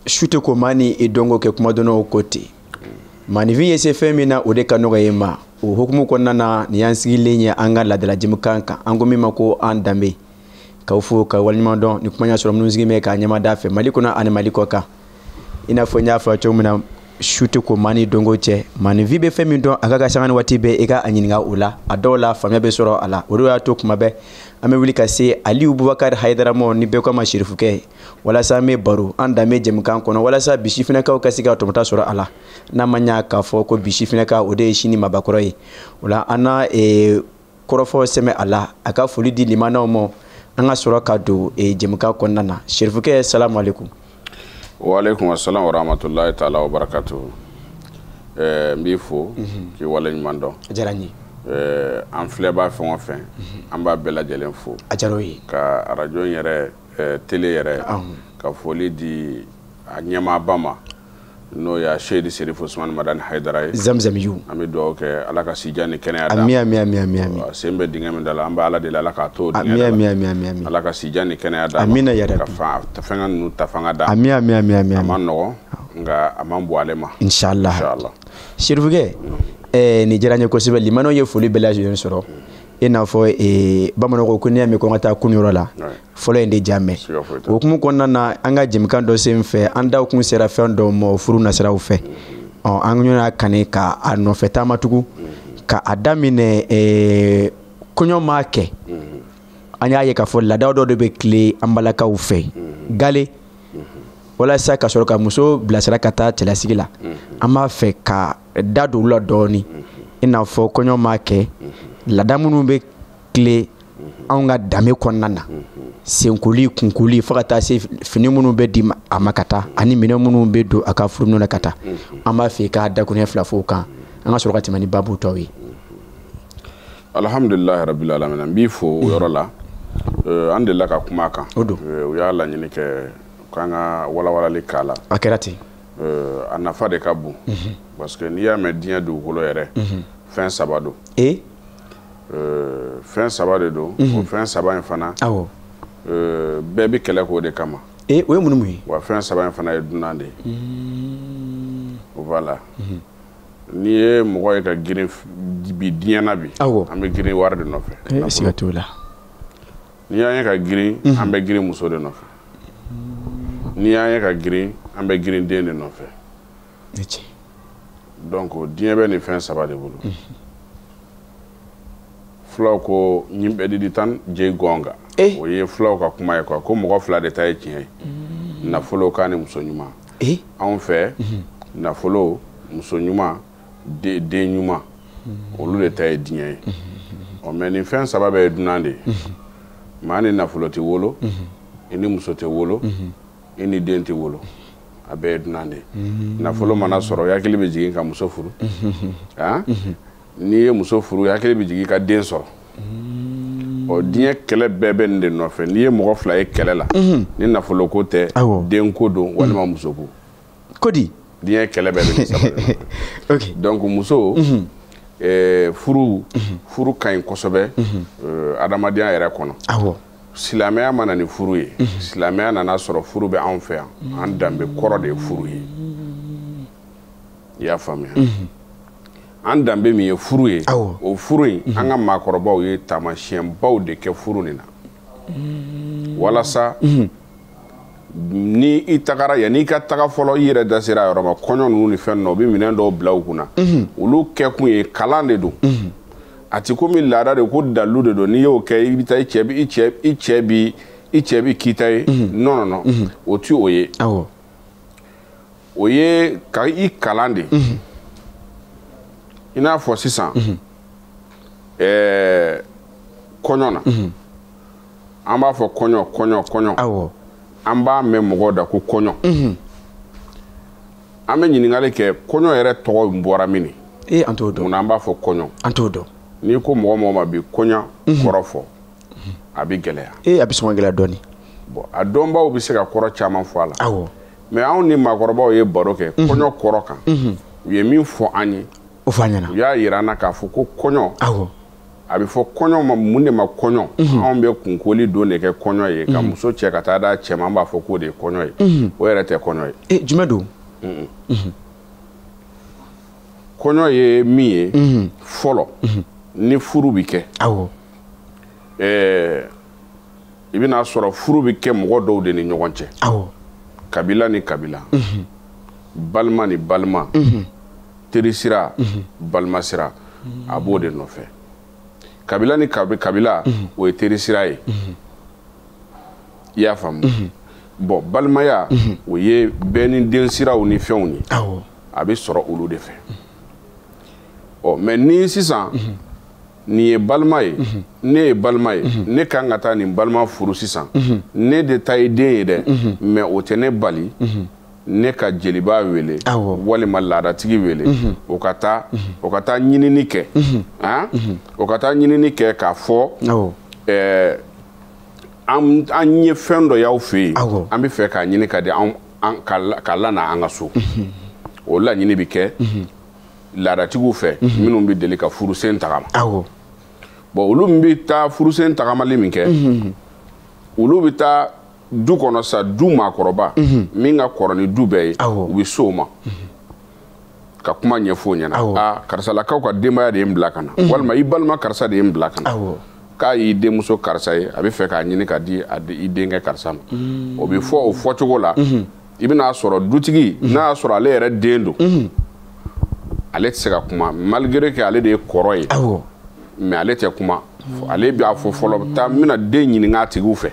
Chute ko mani e dongo ke kuma dono kote mani vi yese femina o de kanoga yema o hukumu konna na ni yansigi lenya anga la de la jimkanka ango mima ko andambe ka ufu ka walima don ni kuma nya soro mnuzigi me ka nyama dafe malikuna ani malikoka ina fo nya fa chomuna chute ko mani dongo che mani vi be femi don agaga sangani wati be e ka anyinga ula adola famia be soro ala o ya to kuma be ame wuli ka se Ali Bubakar Haidara mo ni be ko ma shirifu ke wala sa me baro anda me jem kan kono wala sa bishi fina ka siga to mata sura ala na manya ka fo ko bishi fina ka o de shini mabakoro yi wala ana korofo seme ala aka fuli di limana mo anga sura ka do jem kan kono na shirifu ke assalamu alaikum. Wa alaikum assalam wa rahmatullahi ta'ala wa barakatuh. Mbifo ki wala nyimando jarani an fleba fon fen an ba bela jelen fo ajaroyi ka radio yere télé yere ka foli di anyama bama no ya Sheikh Serif Ousmane Madani Haidara Zamzam yu ami do ke ala ka sijani kene ada ami sembe dingam dala amba ala de la ka to ami ala ka sijani kene ada amina ya ka fa tafanga nu tafanga da ami amano nga amambo alema inshallah Sherifuge ni jaranye ko sibe limano ye foli bela je soro ina fo bamano ko kunya me ko ngata kunyoro la folo ende jamme o kuma ko nana anga jimkan do semfe anda kun sera fendo mo furu na sera ufe angnyona kane ka ano feta matugu ka adamine kunyo make anya ye ka fo la dawo do be clé ambalaka ufe gale wala sa ka soro ka muso blasera kata telasigila ama fe ka dadu la doni ina fo konyo make la damunu be clé anga dame konnana senkuli kunkuli fakata se fini munu be di amakata ani mine munu be do aka furunu na kata ama fe ka da kunya flafo kan anga soro ka timani babu tawi alhamdulillah rabbil alamin bi fo yorola ande la ka kuma kan o ya la nyine ke kanga wala le kala akerati anafa de kabu parce que ni ya medien do holo yere fin sabado fin sabado do o fin sabado fana awo bebe kele ko de kama we munum yi wa fin sabado fana dunande voilà ni e mo ka girin bi diana bi ambe girin war de no fe sigatola ni ya ka girin ambe girin muso de no fe ni ya ka girin ambe girin de no fe donc dien be ni fin sabado bulu flow ko nyimbe di tan je gonga o ye flow ka kuma e ko mo ko fla de tay tie na follow ka ni muso nyuma en fait na follow muso nyuma de nyuma o lu de tay dien o meni fin sababu e dunande mani na follow ti wolo ini muso te wolo ini denti wolo abe dunande na follow mana soro yakili be jigin ka muso furu ni ye muso furu yakile bi jigi ka den soro o diɲɛ kɛlɛ bɛɛ bɛ nin de nɔfɛ ni ye mɔgɔ fila ye kɛlɛ la ni nafolo ko tɛ den ko don walima muso ko kodi diɲɛ kɛlɛ bɛɛ bɛ nin saba de ok donc muso furu ka ɲi kosɛbɛ adamadenya yɛrɛ kɔnɔ silamɛya mana ni furu ye silamɛya nana sɔrɔ furu bɛ anw fɛ yan an danbe kɔrɔ de ye furu ye i y'a faamuya an danbe min ye furu ye o furu in an ka maakɔrɔbaw ye taamasiyɛnbaw de kɛ furu nin na walasa ni i tagara yanni ka taga fɔlɔ i yɛrɛ da sera a yɔrɔ ma kɔɲɔ ninnu ni fɛn ninnu u bɛ minɛn dɔw bila u kunna olu kɛ kun ye kalan de don a ti komi laada de ko dalu de don n'i y'o kɛ i bɛ taa i cɛ bi kita ye non non o ti o ye o ye ka i kalan de i n'a fɔ sisan kɔɲɔ na an b'a fɔ kɔɲɔ an b'a mɛn mɔgɔw da ko kɔɲɔ an bɛ ɲininkali kɛ kɔɲɔ yɛrɛ tɔgɔ bɔra min an t'o dɔn mun an b'a fɔ kɔɲɔ an t'o dɔn n'i ko mɔgɔ ma bi kɔɲɔ kɔrɔ fɔ a bɛ gɛlɛya a bɛ sɔn ka gɛlɛya dɔɔni bon a dɔnbaw bɛ se ka kɔrɔ caman fɔ a la awɔ mais anw ni maakɔrɔbaw ye baro kɛ kɔɲɔ kɔrɔ kan u ye min fɔ an ye o fɔ an ɲɛna u y'a yira an na k'a fɔ ko kɔɲɔ awɔ a bɛ fɔ kɔɲɔ ma mun de ma kɔɲɔ anw bɛ kunkoli don de kɛ kɔɲɔ ye ka muso cɛ ka taa d'a cɛ ma an b'a fɔ k'o de ye kɔɲɔ ye o yɛrɛ tɛ kɔɲɔ ye jumɛn don kɔɲɔ ye min ye fɔlɔ ni furu bɛ kɛ awɔ i bɛna sɔrɔ furu bɛ kɛ mɔgɔ dɔw de ni ɲɔgɔn cɛ awɔ kabila ni kabila balima ni balima teri sira balima sira a b'o de nɔfɛ kabila ni kabila o ye teri sira ye i y'a faamu bon balimaya o ye bɛɛ ni den siraw ni fɛnw ye a bɛ sɔrɔ olu de fɛ mais ni sisan nin ye balima ye ne ye balima ye ne kan ka taa nin balima furu sisan ne de ta ye den ye dɛ mais o tɛ ne bali ne ka jeliba wele walima laadatigi wele o ka taa ɲinini kɛ o ka taa ɲinini kɛ k'a fɔ an ye fɛn dɔ y'aw fɛ yen an bɛ fɛ k'a ɲini ka di ka lana an ka so o laɲini bɛ kɛ laadatigiw fɛ minnu bɛ deli ka furusen tagama bon olu min bɛ taa furusen tagamali min kɛ olu bɛ taa du kɔnɔ sa du maakɔrɔba min ka kɔrɔ ni du bɛɛ ye u bɛ so o ma ka kuma ɲɛfɔ ɲɛna karisalakaw ka denbaya de ye n bila ka na walima i balima karisa de ye n bila ka na k'a y'i denmuso karisa ye a bɛ fɛ k'a ɲini ka di i denkɛ karisa ma o bɛ fɔ o fɔcogo la i bɛna sɔrɔ dutigi n'a y'a sɔrɔ ale yɛrɛ den don ale tɛ se ka kuma malgré que ale de ye kɔrɔ ye mais ale tɛ kuma ale b'a fɔ fɔlɔ taa n bɛna den ɲininka a tigiw fɛ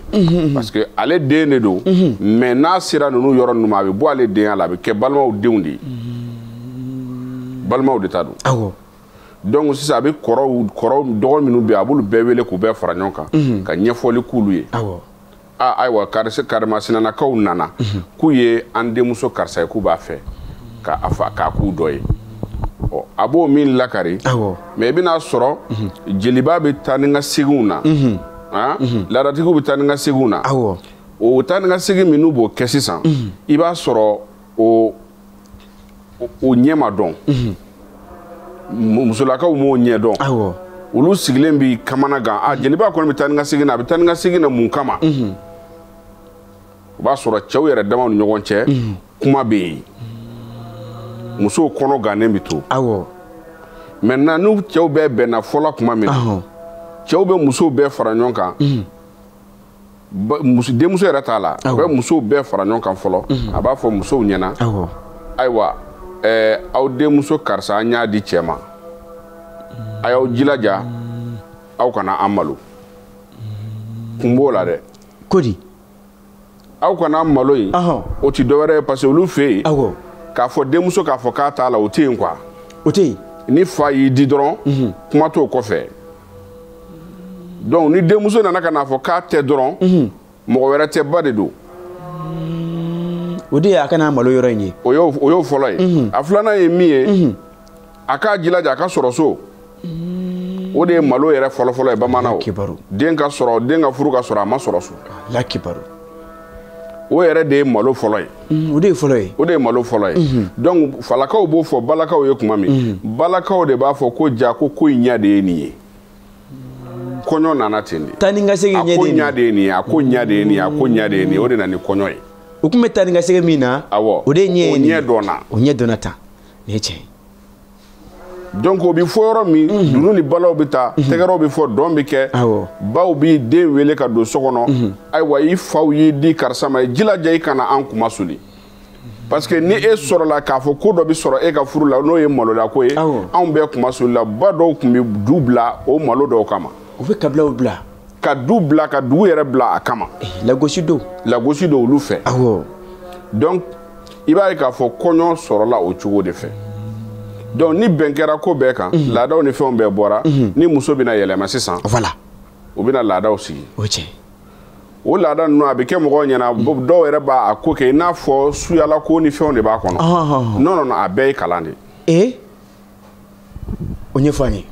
parce que ale den de don mais n'a sera ninnu yɔrɔ ninnu ma a bɛ bɔ ale denya la a bɛ kɛ balimaw denw de ye balimaw de ta don donc sisan a bɛ kɔrɔw dɔgɔ minnu bɛ yen a b'olu bɛɛ wele k'u bɛɛ fara ɲɔgɔn kan ka ɲɛfɔli k'ulu ye ayiwa karimasinanakaw nana k'u ye an denmuso karisa ye k'u b'a fɛ k'a k'u dɔ ye a b'o min lakari mais i bɛna sɔrɔ jeliba bɛ taa ni ka seginw na laadatigiw bɛ taa ni ka seginw na o taa ni ka segin min n'u b'o kɛ sisan i b'a sɔrɔ o ɲɛ ma dɔn musolakaw m'o ɲɛ dɔn olu sigilen bɛ kamana gan jeliba kɔni bɛ taa ni ka segin na a bɛ taa ni ka segin na mun kama o b'a sɔrɔ cɛw yɛrɛ damaw ni ɲɔgɔn cɛ kuma bɛ yen musow kɔnɔ gannen bɛ to maintenant n'u cɛw bɛɛ bɛnna fɔlɔ kuma min na cɛw bɛ musow bɛɛ fara ɲɔgɔn kan denmuso yɛrɛ t'a la a bɛ musow bɛɛ fara ɲɔgɔn kan fɔlɔ a b'a fɔ musow ɲɛna ayiwa aw denmuso karisa an y'a di cɛ ma a y'aw jilaja aw kana an malo kun b'o la dɛ ko di aw kana an malo in o tɛ dɔwɛrɛ ye parce que olu fɛ yen k'a fɔ denmuso k'a fɔ k'a t'a la o tɛ yen quoi o tɛ yen ni fa y'i di dɔrɔn kuma t'o kɔfɛ donc ni denmuso nana ka n'a fɔ k'a tɛ dɔrɔn mɔgɔ wɛrɛ tɛ ba de don o de ye a kana malo yɔrɔ in ye o y'o fɔlɔ ye a filanan ye min ye a k'a jilaja a ka sɔrɔ so o de ye malo yɛrɛ fɔlɔfɔlɔ ye bamananw den ka furu ka sɔrɔ a ma sɔrɔ so o yɛrɛ de ye malo fɔlɔ ye o de ye fɔlɔ ye o de ye malo fɔlɔ ye donc falakaw b'o fɔ balakaw ye kuma min balakaw de b'a fɔ ko ja ko in ɲɛ de ye nin ye kɔɲɔ nana ten de taa ni ka segin ɲɛ de ye nin ye a ko ɲɛ de ye nin ye a ko ɲɛ de ye nin ye o de nana ni kɔɲɔ ye o tun bɛ taa ni ka segin min na awɔ o de ye ɲɛ ye nin o ɲɛ dɔnna o ɲɛ dɔnna tan nin ye tiɲɛ ye donc o bɛ fɔ yɔrɔ min dunun ni balaw bɛ taa tɛgɛrɛw bɛ fɔ dɔn bɛ kɛ baw b'i den wele ka don so kɔnɔ ayiwa i faw y'i di karisa ma jilaja i kana an kuma suli parce que ni e sɔrɔla k'a fɔ ko dɔ bɛ sɔrɔ e ka furu la n'o ye maloya ko ye anw bɛɛ kuma suli la ba dɔw tun bɛ du bila o malo dɔw kama u bɛ kabilaw bila ka du bila ka dugu yɛrɛ bila a kama lagosi don olu fɛ donc i b'a ye k'a fɔ kɔɲɔ sɔrɔla o cogo de fɛ donc ni bɛn kɛra ko bɛɛ kan laadaw ni fɛnw bɛɛ bɔra ni muso bɛna yɛlɛma sisan voilà u bɛna laadaw sigi o tiɲɛ o laada ninnu a bɛ kɛ mɔgɔw ɲɛna dɔw yɛrɛ b'a a ko kɛ i n'a fɔ suyala ko ni fɛnw de b'a kɔnɔ non non a bɛɛ ye kalan de o ɲɛfɔ an ye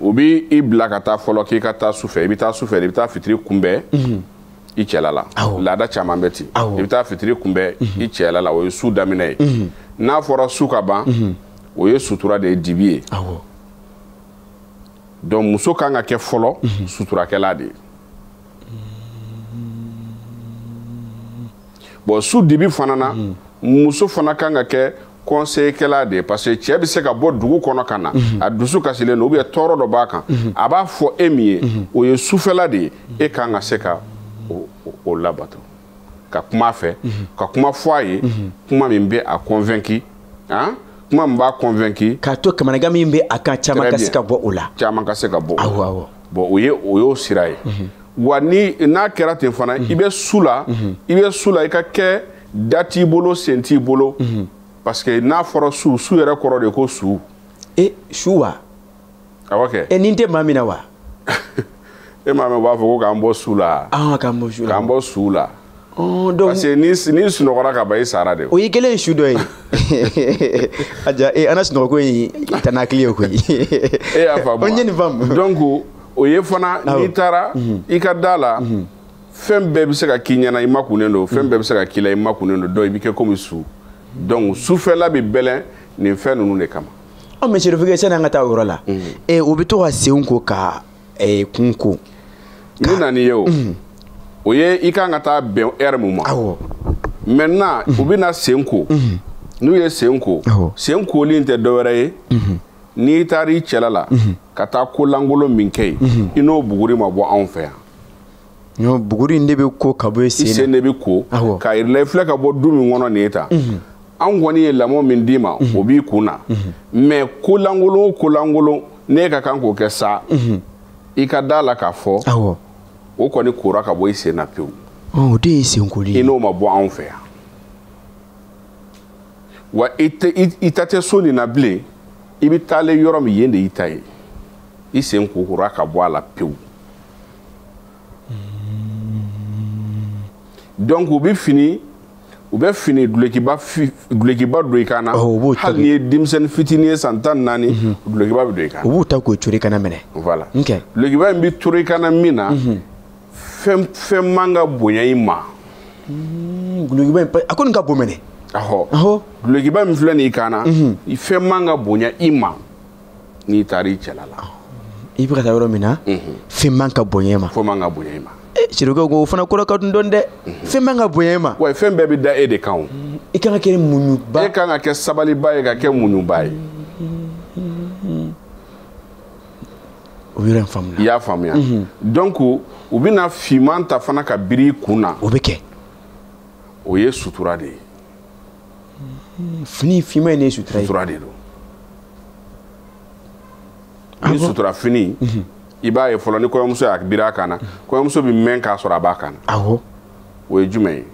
o b'i i bila ka taa fɔlɔ k'i ka taa sufɛ i bɛ taa sufɛ i bɛ taa fitiri kunbɛn i cɛla la laada caman bɛ ten i bɛ taa fitiri kunbɛn i cɛla la o ye su daminɛ ye n'a fɔra su ka ban o ye sutura de ye dibi ye donc muso kan ka kɛ fɔlɔ suturakɛla de ye bon su dibi fana na muso fana kan ka kɛ conseiller de parce que cɛ bɛ se ka bɔ dugu kɔnɔ ka na a dusu kasilen don ou bien tɔɔrɔ dɔ b'a kan a b'a fɔ e min ye o ye sufɛla de ye e kan ka se ka o labato ka kuma fɛ ka kuma fɔ a ye kuma min bɛ a convaincre kuma min b'a convaincre k'a to kamanagan min bɛ a kan caman ka se ka bɔ o la caman ka se ka bɔ o la bon o y'o sira ye wa n'a kɛra ten fana i bɛ su la i ka kɛ da t'i bolo sen t'i bolo parce que n'a fɔra su yɛrɛ kɔrɔ de ko su su wa awɔ kɛ nin tɛ maa min na wa e maa min b'a fɔ ko k'an bɔ su la k'an bɔ su la parce que ni sunɔgɔra ka ban i sara de o ye kelen ye su dɔ ye aja ana sunɔgɔ in tanakili ye koyi e y'a faamu o ye nin faamu donc o ye fana n'i taara i ka da la fɛn bɛɛ bɛ se ka k'i ɲɛna i makunnen don fɛn bɛɛ bɛ se ka k'i la i makunnen don donc i bɛ kɛ komi su donc sufɛla bɛ bɛlɛn nin fɛn ninnu de kama mais Chérifukɛ sani an ka taa o yɔrɔ la o bɛ to ka senw ko ka kun ko ni nani ye o ye i kan ka taa bɛn heure min ma maintenant u bɛ na sen ko n'u ye sen ko sen koli tɛ dɔwɛrɛ ye n'i taara i cɛla la ka taa kolankolon min kɛ yen i n'o buguri ma bɔ anw fɛ yan buguri in de bɛ ko ka bɔ i sen de bɛ ko k'a yirila i filɛ ka bɔ du min kɔnɔ nin ye tan an kɔni ye lamɔ min d'i ma o b'i kun na mais kolankolon o kolankolon ne ka kan k'o kɛ sa i ka da la k'a fɔ o kɔni kora ka bɔ i sen na pewu o de ye senkoli i n'o ma bɔ anw fɛ yan wa i ta tɛ so nin na bilen i bɛ taalen yɔrɔ min yen de y'i ta ye i sen kokora ka bɔ a la pewu donc u bɛ fini dulokiba don i kan na hali n'i ye denmisɛnnin fitinin ye san 14 dulokiba bɛ don i kan u b'u ta k'o cori kana minɛ voilà dulokiba in bɛ cori kana min na fɛn man ka bonya i ma dulokiba in a ko nin ka bon minɛ dulokiba min filɛ nin i kan na fɛn man ka bonya i ma n'i taara i cɛla la i bɛ ka taa yɔrɔ min na fɛn man ka bonya i ma fɛn man ka bonya i ma Chérifukɛ ko o fana kɔrɔ ka dun dɔɔni dɛ fɛn man ka bonya i ma wa fɛn bɛɛ bɛ da e de kan i kan ka kɛ muɲuba e kan ka kɛ sabaliba ye ka kɛ muɲuba ye o yɔrɔ in faamuna i y'a faamuya donc u bɛna fiman ta fana ka biri i kun na o bɛ kɛ o ye sutura de ye fini fiman in de ye sutura ye sutura de don ni sutura fini i b'a ye fɔlɔ ni kɔɲɔmuso y'a biri a kan na kɔɲɔmuso bɛ mɛn k'a sɔrɔ a b'a kan na o ye jumɛn ye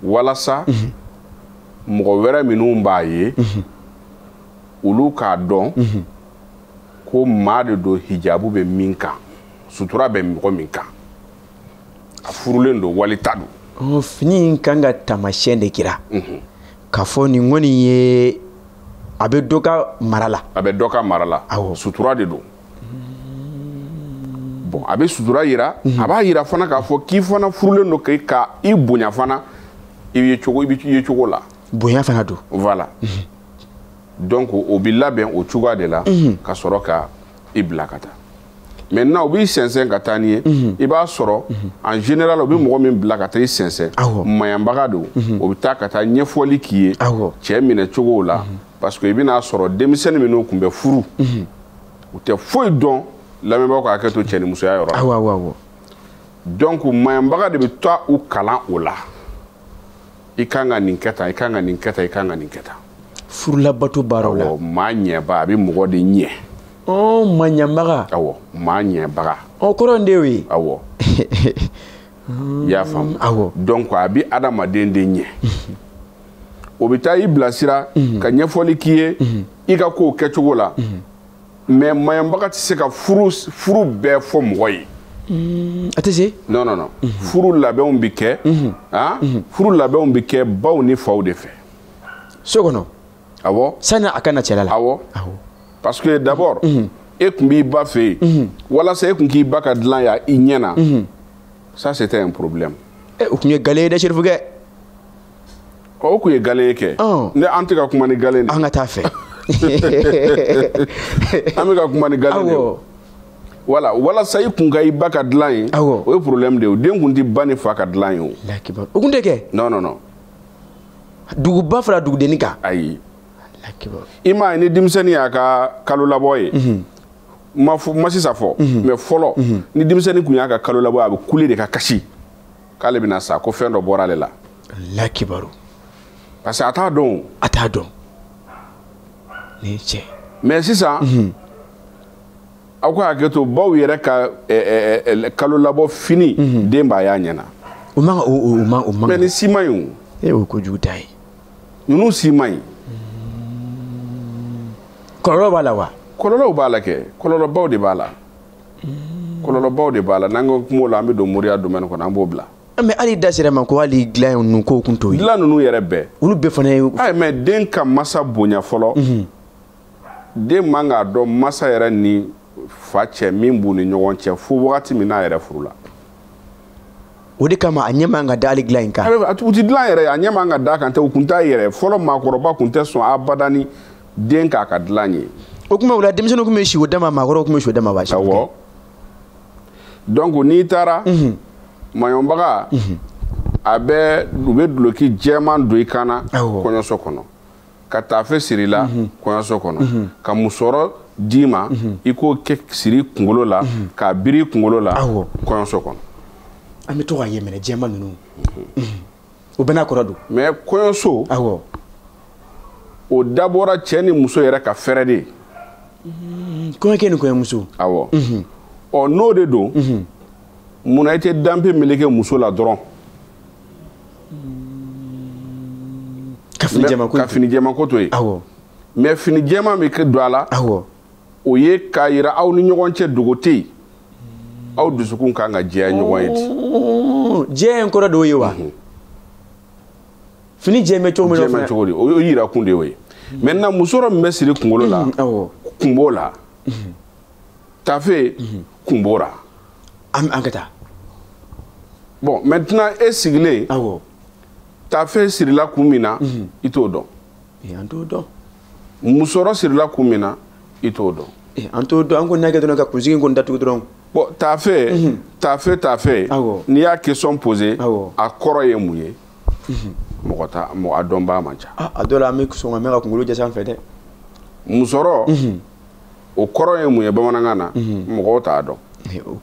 walasa mɔgɔ wɛrɛ minnu b'a ye olu k'a dɔn ko maa de don hijabu bɛ min kan sutura bɛ mɔgɔ min kan a furulen don walita don fini in kan ka taamasiyɛn de jira k'a fɔ nin kɔni ye a bɛ dɔ ka mara la sutura de don bon a bɛ sutura yira a b'a yira fana k'a fɔ k'i fana furulen don ka i bonya fana i ye cogo la bonya fana don voilà donc o bɛ labɛn o cogoya de la ka sɔrɔ ka i bila ka taa maintenant u b'i sɛnsɛn ka taa n'i ye i b'a sɔrɔ en général u bɛ mɔgɔ min bila ka taa i sɛnsɛn maɲanbaga don o bɛ taa ka taa ɲɛfɔli k'i ye cɛ minɛ cogow la parce que i bɛna sɔrɔ denmisɛnnin minnu tun bɛ furu u tɛ foyi dɔn lamɛnbagaw ka hakɛ to cɛ ni musoya yɔrɔ la donc maɲanbaga de bɛ taa u kalan o la i kan ka nin kɛ tan i kan ka nin kɛ tan i kan ka nin kɛ tan furulabato baaraw la maa ɲɛba a bɛ mɔgɔ de ɲɛ maɲanbaga maa ɲɛbaga kɔrɔ de y'o ye i y'a faamu donc a bɛ adamaden de ɲɛ o bɛ taa i bilasira ka ɲɛfɔli k'i ye i ka kow kɛcogo la mais maɲanbaga tɛ se ka furu bɛɛ fɔ mɔgɔ ye Atese? Non non non. Furu labɛnw bi kɛ, hein? Furu labɛnw bi kɛ baw ni faw de fɛ. So kɔnɔ. Awɔ. Sani a kana cɛla la. Awɔ. Parce que d'abord, e kun b'i ba fɛ yen. Walasa e kun k'i ba ka dilan ya i ɲɛ na. Ça c'était un problème. O kun ye gale ye dɛ Serifukɛ. O kun ye gale ye kɛ. Ne an tɛ ka kuma ni gale de. An ka taa fɛ. An bɛ ka kuma ni gale de. Voilà, walasa i kun ka i ba ka dilan ye. O ye problème de ye. Den kun tɛ ba ni fa ka dilan ye o. O kun tɛ kɛ? Non non non. Duguba fara dugudenni kan? Ayi. I m'a ye ni denmisɛnnin y'a ka kalo labɔ ye. Ma sisan fɔ. Mais fɔlɔ ni denmisɛnnin kun y'a ka kalo labɔ a bɛ kule de ka kasi. K'ale bɛna sa ko fɛn dɔ bɔra ale la. Lakibaru. Parce que a t'a dɔn. A t'a dɔn. Ni cɛ. Mais sisan. Aw ka hakɛ to baw yɛrɛ ka kalo labɔ fini den b'a y'a ɲɛna. O man. Mais ni si man ɲi o. O kojugu ta ye. Ninnu si man ɲi. Kɔlɔlɔ b'a la wa? Kɔlɔlɔw b'a la kɛ. Kɔlɔlɔbaw de b'a la. Kɔlɔlɔbaw de b'a la. N'an ko kuma o la an bɛ don moriya domaine kɔnɔ an b'o bila. Mais hali da sera ma ko hali dilan ninnu ko kun t'o ye. Dilan ninnu yɛrɛ bɛɛ. Olu bɛɛ fana ye. Ayi mais den ka masa bonya fɔlɔ. Den man k'a dɔn masa yɛrɛ ni fa cɛ min b'u ni ɲɔgɔn cɛ fo wagati min n'a yɛrɛ furu la. O de kama a ɲɛ man ka da hali dilan in kan. U ti dilan yɛrɛ a ɲɛ man ka da kan tɛ u kun t'a yɛrɛ fɔlɔ maakɔrɔba kun tɛ sɔn abada ni den k'a ka dilan ye. O kuma o la denmisɛnninw kun bɛ si o dama maakɔrɔw kun bɛ si o dama wa. Awɔ. Donc n'i taara maɲɔbaga a bɛ u bɛ duloki jɛman don i kan na kɔɲɔso kɔnɔ ka taafe siri la kɔɲɔso kɔnɔ ka musɔrɔ d'i ma i k'o kɛ siri kunkolo la k'a biri kunkolo la kɔɲɔso kɔnɔ. An bɛ to k'a ye minɛ jɛman ninnu o bɛɛ n'a kɔrɔ don. Mais kɔɲɔso o dabɔra cɛ ni muso yɛrɛ ka fɛrɛ de ye. Kɔɲɔkɛ ni kɔɲɔmuso. Awɔ. Ɔ n'o de don munna i tɛ danpe meleke muso la dɔrɔn. Ka fini jɛman ko to yen. Mais fini jɛman bɛ don a la. O ye k'a yira aw ni ɲɔgɔn cɛ dogo tɛ yen. Aw dusukun kan ka jɛya ɲɔgɔn ye ten. Jɛya in kɔrɔ de y'o ye wa? Fini jɛ bɛ cogo min na. Jɛ bɛ cogo di? O yira kun de y'o ye. Maintenant muso dɔ min bɛ siri kunkolo la. Kun b'o la. Tafe kun b'o la. An ka taa. Bon maintenant e sigilen. Tafe sirila kun min na i t'o dɔn. An t'o dɔn. Musɔrɔ sirila kun min na i t'o dɔn. An t'o dɔn an ko n'a kɛ dɔrɔn ka kunsigi in kɔni datugu dɔrɔn. Bon tafe n'i y'a question poser a kɔrɔ ye mun ye? Mɔgɔ a dɔnbaa man ca. A dɔw la an bɛ sɔn ka mɛn ka kunkolo jɛ sanfɛ dɛ. Musɔrɔ o kɔrɔ ye mun ye bamanankan na mɔgɔw t'a dɔn.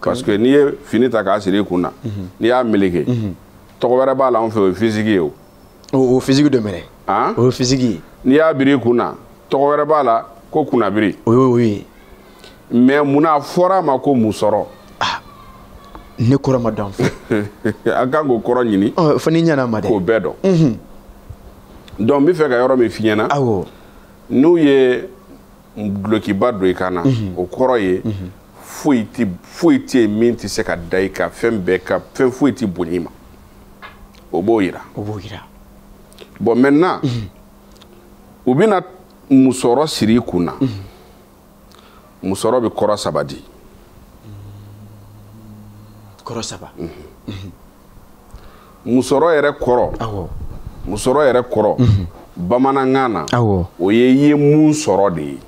Parce que n'i ye fini ta k'a siri i kun na n'i y'a meleke tɔgɔ wɛrɛ b'a la anw fɛ o ye fisiki ye o. O fisiki dɔ minɛ. O ye fisiki. N'i y'a biri i kun na tɔgɔ wɛrɛ b'a la ko kunnabiri. O ye. Mais munna fɔra a ma ko musɔrɔ. Ne kɔrɔ ma dɔn fɔ. A kan k'o kɔrɔ ɲini. Fɔ n'i ɲɛna ma dɛ. K'o bɛɛ dɔn. Donc n bɛ fɛ ka yɔrɔ min f'i ɲɛna. N'u ye dulokiba don i kan na o kɔrɔ ye foyi tɛ yen min tɛ se ka da i kan fɛn foyi tɛ bonya i ma. O b'o yira. Bon maintenant u bɛna musɔrɔ siri i kun na. Musɔrɔ bɛ kɔrɔ saba di. Kɔrɔ saba. Musɔrɔ yɛrɛ kɔrɔ bamanankan na o ye i ye mun sɔrɔ de ye.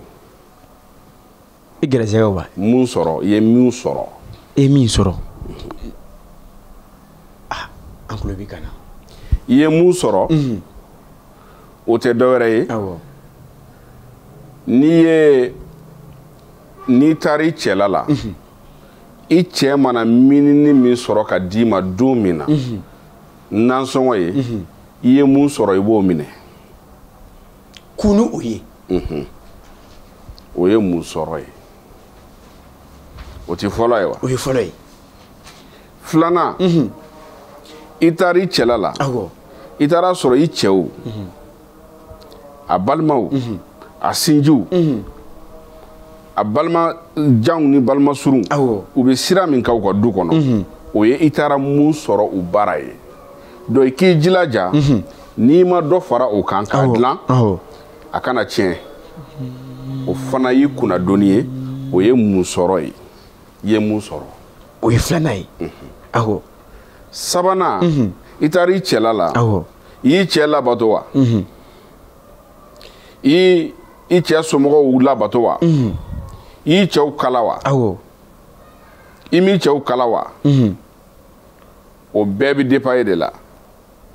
I gɛrɛsɛgɛ wa? Mun sɔrɔ i ye min sɔrɔ. E ye min sɔrɔ. An tulo b'i kan na. I ye mun sɔrɔ o tɛ dɔwɛrɛ ye. N'i taara i cɛla la i cɛ mana minini min sɔrɔ ka d'i ma don min na nansɔngɔ ye i ye mun sɔrɔ i b'o minɛ. Kunu o ye. O ye mun sɔrɔ ye. O tɛ fɔlɔ ye wa? O ye fɔlɔ ye. Filanan i taara i cɛla la i taara sɔrɔ i cɛw a balimaw a sinjiw a balima janw ni balima surun u bɛ sira min k'aw ka du kɔnɔ o ye i taara mun sɔrɔ u baara ye donc i k'i jilaja n'i ma dɔ fara o kan k'a dilan a kana tiɲɛ o fana y'i kunnadonni ye o ye mun sɔrɔ ye i ye mun sɔrɔ o ye filanan ye awɔ sabanan i taara i cɛla la i y'i cɛ labato wa i cɛ somɔgɔw labato wa i y'i cɛw kala wa i m'i cɛw kala wa o bɛɛ bɛ dépend e de la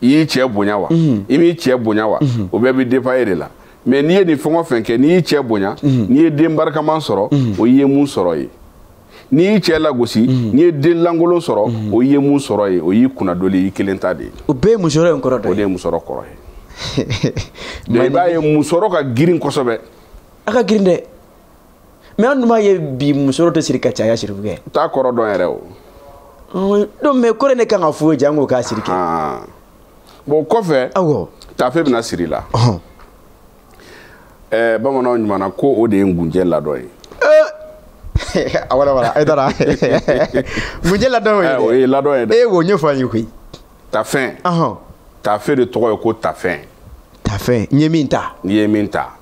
i y'i cɛ bonya wa i m'i cɛ bonya wa o bɛɛ bɛ dépend e de la mais n'i ye nin fɛn o fɛn kɛ n'i y'i cɛ bonya n'i ye den barikaman sɔrɔ o ye mun sɔrɔ ye n'i y'i cɛ lagosi n'i ye den lankolon sɔrɔ o ye mun sɔrɔ ye o y'i kunnadonni i kelen ta de ye o bɛɛ ye musɔrɔ in kɔrɔ dɛ o de ye musɔrɔ kɔrɔ ye i b'a ye musɔrɔ ka girin kosɛbɛ a ka girin dɛ mais an dun b'a ye bi musɔrɔ tɛ siri ka caya Serifukɛ t'a kɔrɔ dɔn yɛrɛ o donc mais kɔrɔ ne kan ka fɔ jango k'a siri kɛ bon kɔfɛ tafe bɛna siri la bamananw ɲuman ko o de ye ngunjɛ ladɔn ye wala ay dara ngunjɛ ladɔn ye o ye ladɔn ye dɛ wo ɲɛfɔ an ye koyi tafɛn tafe de tɔgɔ ye ko tafɛn tafɛn n ye min ta n'i ye min ta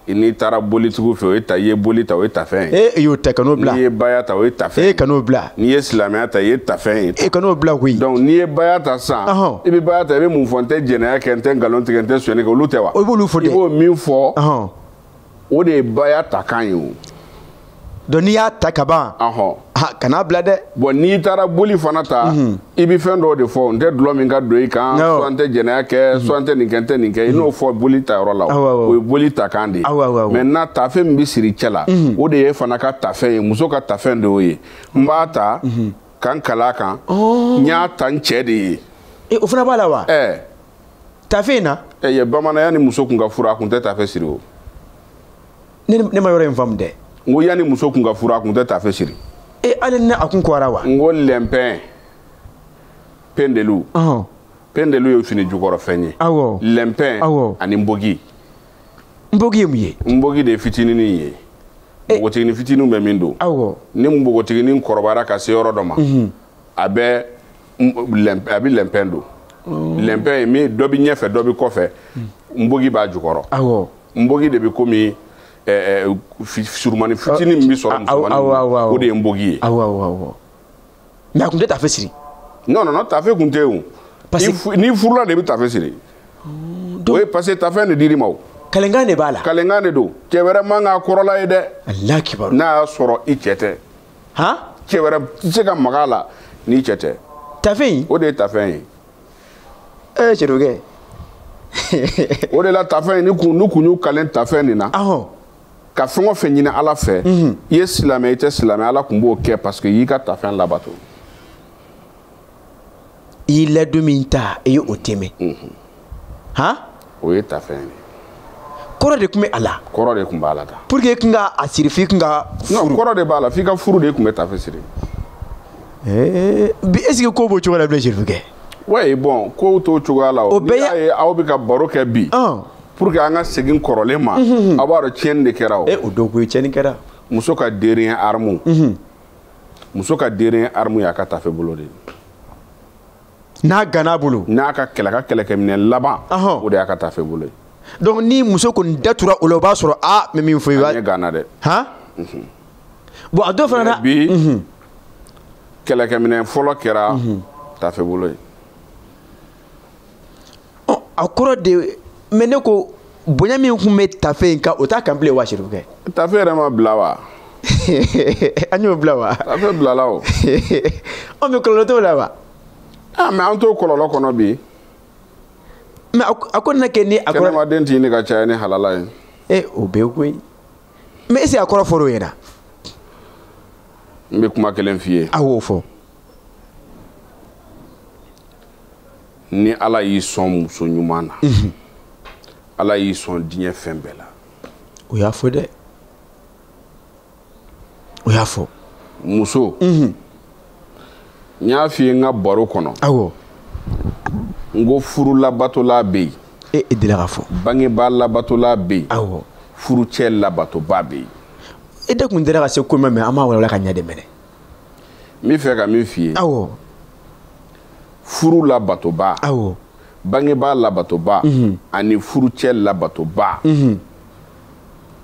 n'i taara bolitigiw fɛ o ye ta i ye boli ta o ye tafɛn ye i y'o ta kan'o bila n'i ye baya ta o ye tafɛn ye kan'o bila n'i ye silamɛya ta i ye tafɛn ye kan'o bila koyi donc n'i ye baya ta sisan i bɛ baya ta i bɛ mun fɔ n tɛ jɛnɛya kɛ n tɛ nkalon tigɛ n tɛ sonyɛli kɛ olu tɛ wa i b'olu fɔ dɛ i b'o min fɔ o de ye baya ta kan ye o donc n'i y'a ta ka ban kana bila dɛ bon n'i taara boli fana ta i bɛ fɛn dɔw de fɔ n tɛ dulɔ min ka don i kan soit n tɛ jɛnɛya kɛ soit n tɛ nin kɛ n tɛ nin kɛ i n'o fɔ boli ta yɔrɔ la o ye boli ta kan de ye maintenant tafe min bɛ siri cɛ la o de ye fana ka tafɛn ye muso ka tafɛn de y'o ye n b'a ta ka n kala a kan n y'a ta n cɛ de ye o fana b'a la wa tafe in na ye bamananya ni muso kun ka furu a kun tɛ tafe siri o ne ma yɔrɔ in faamu dɛ n ko yanni muso kun ka furu a kun tɛ tafe siri hali ni a kun kɔra wa n ko lɛnpɛn pendelu pendelu ye fini jukɔrɔ fɛn ye lɛnpɛn ani nbogi nbogi ye mun ye nbogi de ye fitininin ye npogotiginin fitininw bɛ min don ni npogotiginin kɔrɔbayara ka se yɔrɔ dɔ ma a bɛ lɛnpɛn don lɛnpɛn ye min dɔ bɛ ɲɛfɛ dɔ bɛ kɔfɛ nbogi b'a jukɔrɔ nbogi de bɛ komi surumani fitinin min bɛ sɔrɔ musomanin o de ye nbogi ye mais a kun tɛ tafe siri non tafe kun tɛ yen o n'i furula de bɛ tafe siri o ye parce que tafe de dir'i ma o kalenkan de b'a la kalenkan de don cɛ wɛrɛ man k'a kɔrɔla ye dɛ Alahu akibaru n'a y'a sɔrɔ i cɛ tɛ cɛ wɛrɛ tɛ se ka maga a la n'i cɛ tɛ tafe in o de ye tafɛn ye Serifukɛ o de la tafɛn n'u kun y'u kalen tafɛn nin na ka fɛn o fɛn ɲini Ala fɛ i ye silamɛ i tɛ silamɛ Ala kun b'o kɛ parce que i y'i ka tafɛn labato i y'i ladon min ta i ye o tɛmɛ o ye tafɛn ye kɔrɔ de tun bɛ a la kɔrɔ de tun b'a la ta pour que i kun ka a siri f'i kun ka furu kɔrɔ de b'a la f'i ka furu de tun bɛ tafe siri bi est ce que ko b'o cogo la bilen Serifukɛ oui bon kow t'o cogoya la o n'i y'a ye aw bɛ ka baro kɛ bi pour que an ka segin kɔrɔlen ma aw b'a dɔn tiɲɛni de kɛra o o don ko ye tiɲɛni kɛra muso ka derin armu muso ka derin armu y'a ka tafe bolo de n'a gana bolo n'a ka kɛlɛkɛminɛ laban o de y'a ka tafe bolo ye donc ni muso kɔni datura o la o b'a sɔrɔ mɛ min fɔ i an ye gana dɛ bon a dɔ fana na bi kɛlɛkɛminɛ fɔlɔ kɛra tafe bolo ye a kɔrɔ de mais ne ko bonya min kun bɛ tafe in kan o t'a kan bilen wa Serifukɛ tafe yɛrɛ ma bila wa an y'o bila wa tafe bilala o mais kɔlɔlɔ t'o la wa mais an t'o kɔlɔlɔ kɔnɔ bi mais a ko na kɛ ni a kɔrɔ kɛnɛmaden t'i ni ka caya ni halala ye o bɛ ye koyi mais est ce que a kɔrɔ fɔra o ɲɛna n bɛ kuma kelen f'i ye a y'o fɔ ni Ala y'i sɔn muso ɲuman na Ala y'i sɔn diɲɛ fɛn bɛɛ la o y'a fɔ dɛ o y'a fɔ muso n y'a f'i ye n ka baro kɔnɔ n ko furu labatola bɛ yen i delila k'a fɔ bangebaa labatola bɛ yen furu cɛ labatoba bɛ yen e da kun dira ka se ko mɛ an ma wala ka ɲɛ de mɛnɛ min fɛ ka min f'i ye awɔ furu la batoba awɔ bangebaa la batoba ani furu cɛ la batoba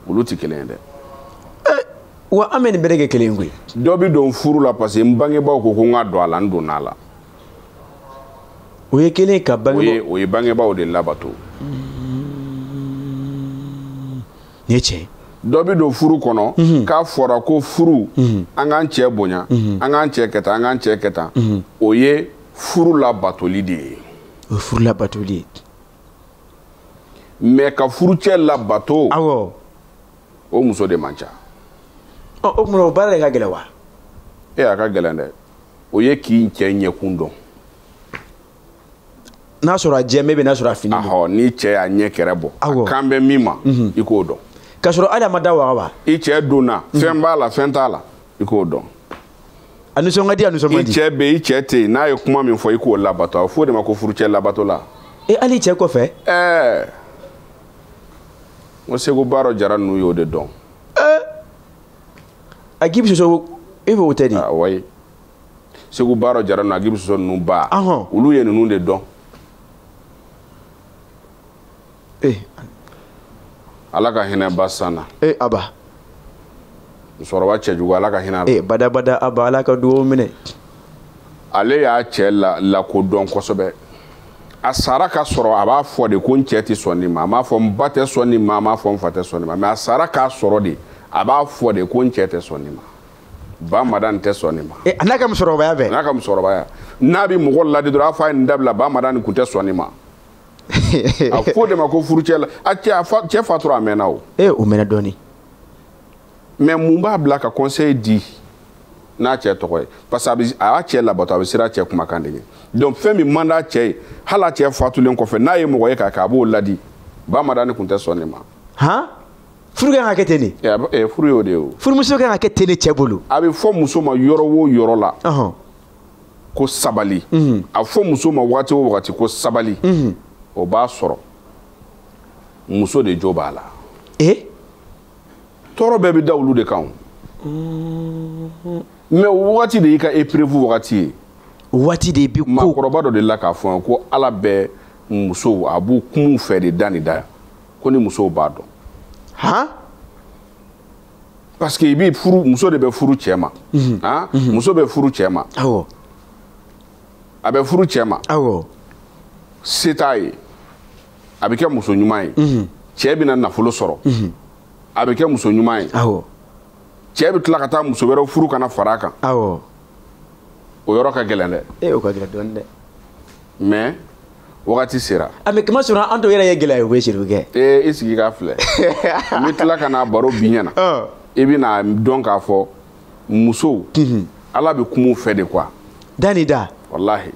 olu tɛ kelen ye dɛ wa an bɛ nin bɛɛ kɛ kelen koyi dɔ bi don furu la parce que n bangebaaw ko n ka don a la n donna a la o ye kelen ka bangebaaw o ye bangebaaw de labato ni cɛ dɔ bi don furu kɔnɔ k'a fɔra ko furu an k'an cɛ bonya an k'an cɛ kɛ tan an k'an cɛ kɛ tan o ye furu labatoli de ye o furu labatoli ye mais ka furu cɛ labato awɔ o muso de man ca o tuma o baara de ka gɛlɛn wa a ka gɛlɛn dɛ o ye k'i cɛ ɲɛkun dɔn n'a sɔrɔ a jɛmɛ bɛ n'a sɔrɔ a fini don ni cɛ y'a ɲɛ kɛrɛ bɔ a kan bɛ min ma i k'o dɔn k'a sɔrɔ hali a ma da waga wa i cɛ donna fɛn b'a la fɛn t'a la i k'o dɔn a nisɔn ka di a nisɔn man di i cɛ bɛ i cɛ tɛ yen n'a ye kuma min fɔ i k'o labato a fɔ de ma ko furucɛ labato la hali cɛ kɔfɛ n ko Segu Baro Jara ninnu y'o de dɔn a Gibu Soso e bɛ o tɛ di wayi Segu Baro Jara ninnu a Gibu Soso ninnu ba olu ye ninnu de dɔn Ala ka hinɛ ba sanna aba musokɔrɔba cɛjugu Ala ka hinɛ a la badabada aba Ala ka dugawu minɛ ale y'a cɛ lakodɔn kosɛbɛ a sara ka sɔrɔ a b'a fɔ de ko n cɛ tɛ sɔn nin ma a m'a fɔ n ba tɛ sɔn nin ma a m'a fɔ n fa tɛ sɔn nin ma mais a sara k'a sɔrɔ de a b'a fɔ de ko n cɛ tɛ sɔn nin ma ba madani tɛ sɔn nin ma a n'a ka musokɔrɔbaya bɛɛ n'a ka musokɔrɔbaya n'a bɛ mɔgɔ ladi dɔrɔn a fɔ a ye nin dabila ba madani kun tɛ sɔn nin ma a fɔ de ma ko furucɛ la a cɛ fatura a mɛnna o o mɛnna dɔɔni mais mun b'a bila ka conseil di n'a cɛ tɔgɔ ye parce que a y'a cɛ labato a bɛ siran cɛ kumakan de ɲɛ donc fɛn min man d'a cɛ ye hali a cɛ fatulen kɔfɛ n'a ye mɔgɔ ye k'a kɛ a b'o ladi ba madani kun tɛ sɔn nin ma furu kan ka kɛ ten de furu y'o de ye o furumuso kan ka kɛ ten de cɛ bolo a bɛ fɔ muso ma yɔrɔ o yɔrɔ la ko sabali a fɔ muso ma wagati o wagati ko sabali o b'a sɔrɔ muso de jo b'a la tɔɔrɔ bɛɛ bɛ da olu de kan mais o wagati de y'i ka épreuve wagati ye waati de bi ko maakɔrɔba dɔ de la k'a fɔ ko Ala bɛ musow a b'u kun fɛ de da ni da ko ni musow b'a dɔn parce que i bɛ furu muso de bɛ furu cɛ ma muso bɛ furu cɛ ma a bɛ furu cɛ ma se t'a ye a bɛ kɛ muso ɲuman ye cɛ bɛna nafolo sɔrɔ a bɛ kɛ muso ɲuman ye cɛ bɛ tila ka taa muso wɛrɛw furu kana fara a kan o yɔrɔ ka gɛlɛn dɛ o ka gɛlɛn dɔɔni dɛ mais wagati sera mais kama sɔrɔ an tɔ yɛrɛ ye gɛlɛya ye koyi Serifukɛ i sigi ka filɛ n bɛ tila ka n'a baro bi ɲɛna i bɛna dɔn k'a fɔ musow Ala bɛ kum'u fɛ de quoi da ni da walahi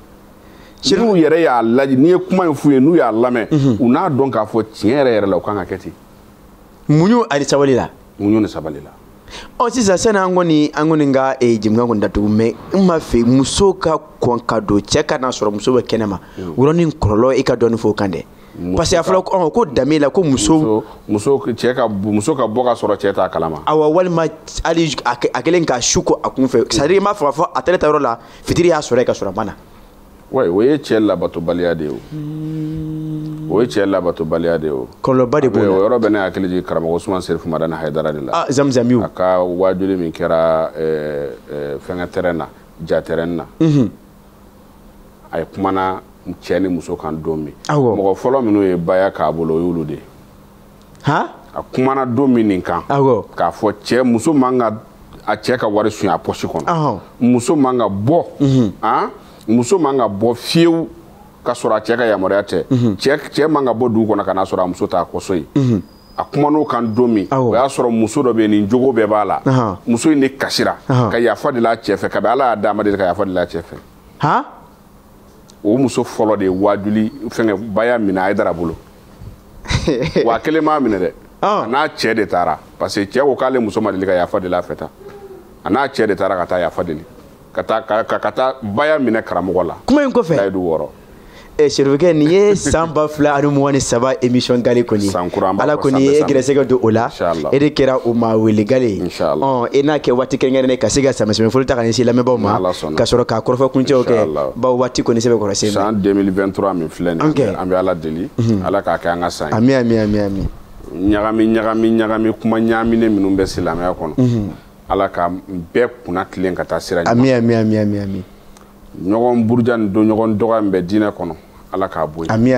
n'u yɛrɛ y'a lajɛ n'i ye kuma in f'u ye n'u y'a lamɛn u n'a dɔn k'a fɔ tiɲɛ yɛrɛ yɛrɛ la u kan ka kɛ ten muɲu ani sabali la muɲu ni sabali la sisan sani an kɔni ka jɛmukan kɔni datugu mais n b'a fɛ muso ka kɔn ka don cɛ ka n'a sɔrɔ muso bɛ kɛnɛma yɔrɔnin kɔlɔlɔ i ka dɔɔni fɔ o kan dɛ parce que a fɔra ko danbe la ko muso ka bɔ ka sɔrɔ cɛ t'a kalama awɔ walima hali a kɛlen k'a su ko a kun fɛ c'est à dire i m'a fɔ ka fɔ a taara taa yɔrɔ la fitiri y'a sɔrɔ yen ka sɔrɔ a ma na o ye cɛ labatobaliya de ye o ye cɛ labatobaliya de ye o kɔlɔlɔba de b'o la o yɔrɔ bɛ ne hakili jigin karamɔgɔ Usman Serifu Madani Hayidara de la Zamzamiw a ka waajuli min kɛra fɛnkɛ terrain na ja terrain na a ye kumana cɛ ni muso kan don min mɔgɔ fɔlɔ minnu ye baya k'a bolo o y'olu de ye a kumana don min nin kan k'a fɔ cɛ muso man ka a cɛ ka wari suɲɛ a poche kɔnɔ muso man ka bɔ muso man ka bɔ fiyewu ka sɔrɔ a cɛ ka yamaruya tɛ cɛ man ka bɔ dugu kɔnɔ ka n'a sɔrɔ a muso t'a kɔsɔ ye a kuman'o kan don min o y'a sɔrɔ muso dɔ bɛ yen nin jogo bɛɛ b'a la muso in de kasira ka yafa de la cɛ fɛ kabi Ala y'a d'a ma de ka yafa de la cɛ fɛ o muso fɔlɔ de ye waajuli fɛngɛ baya minɛ Hayidara bolo wa kelen m'a minɛ dɛ a n'a cɛ de taara parce que cɛ ko k'ale muso ma deli ka yafa de la fɛ tan a n'a cɛ de taara ka taa yafa deli ka taa baya minɛ karamɔgɔ la kuma in kɔfɛ layidu wɔɔrɔ Sherifukɛ nin ye san 2023 émission gale kɔni Ala kɔni ye gɛrɛsɛgɛ don o la e de kɛra o ma wele gale e n'a kɛ waati kɛrɛnkɛrɛnnen ka se ka sɛmɛsɛmɛ foli ta ka ɲɛsin lamɛnbaaw ma ka sɔrɔ ka kɔrɔfɔ kuncɛw kɛ bawo waati kɔni sɛbɛ kɔrɔ sen san 2023 min filɛ nin an bɛ Ala deli Ala k'a kɛ an ka san ami ɲagami kuma ɲaaminen minnu bɛ silamɛya kɔnɔ Ala ka bɛɛ kunna tilen ka taa sira ami ɲɔgɔn buruja ni don ɲɔgɔn dɔgɔya min bɛ diinɛ kɔnɔ Ala k'a bɔ ami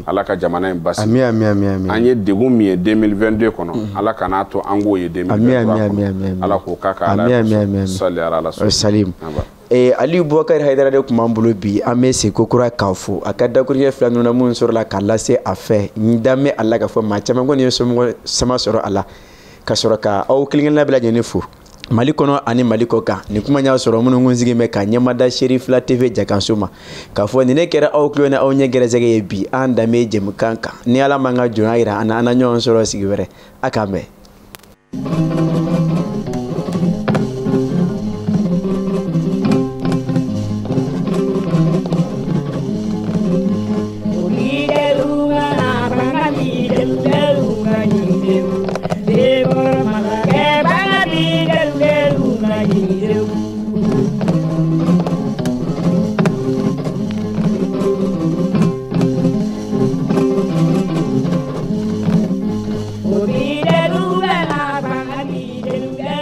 Ala ka jamana in basi ami an ye degun min ye 2022 kɔnɔ Ala kana to an k'o ye 2023 Ala k'o k'a ka Ala sali ala salim Aliyu Bubakari Hayidara de tun b'an bolo bi an bɛ se kokura k'a fo a ka dakuruɲɛ 2 ninnu na minnu sɔrɔla k'a lase a fɛ n da mɛ a la k'a fɔ maa caman kɔni ye somɔgɔ sama sɔrɔ a la ka sɔrɔ ka aw kelen-kelenna bɛɛ lajɛlen fo Mali kɔnɔ ani Mali kɔ kan nin kuma y'a sɔrɔ minnu kun sigin bɛ ka ɲɛmada Sherifila TV jakanso ma k'a fɔ nin ne kɛra aw tulo ni aw ɲɛ gɛrɛsɛgɛ ye bi an danbe jɛmukan kan ni Ala m'an ka jɔnya jira an na an na ɲɔgɔn sɔrɔ sigi wɛrɛ a k'an bɛn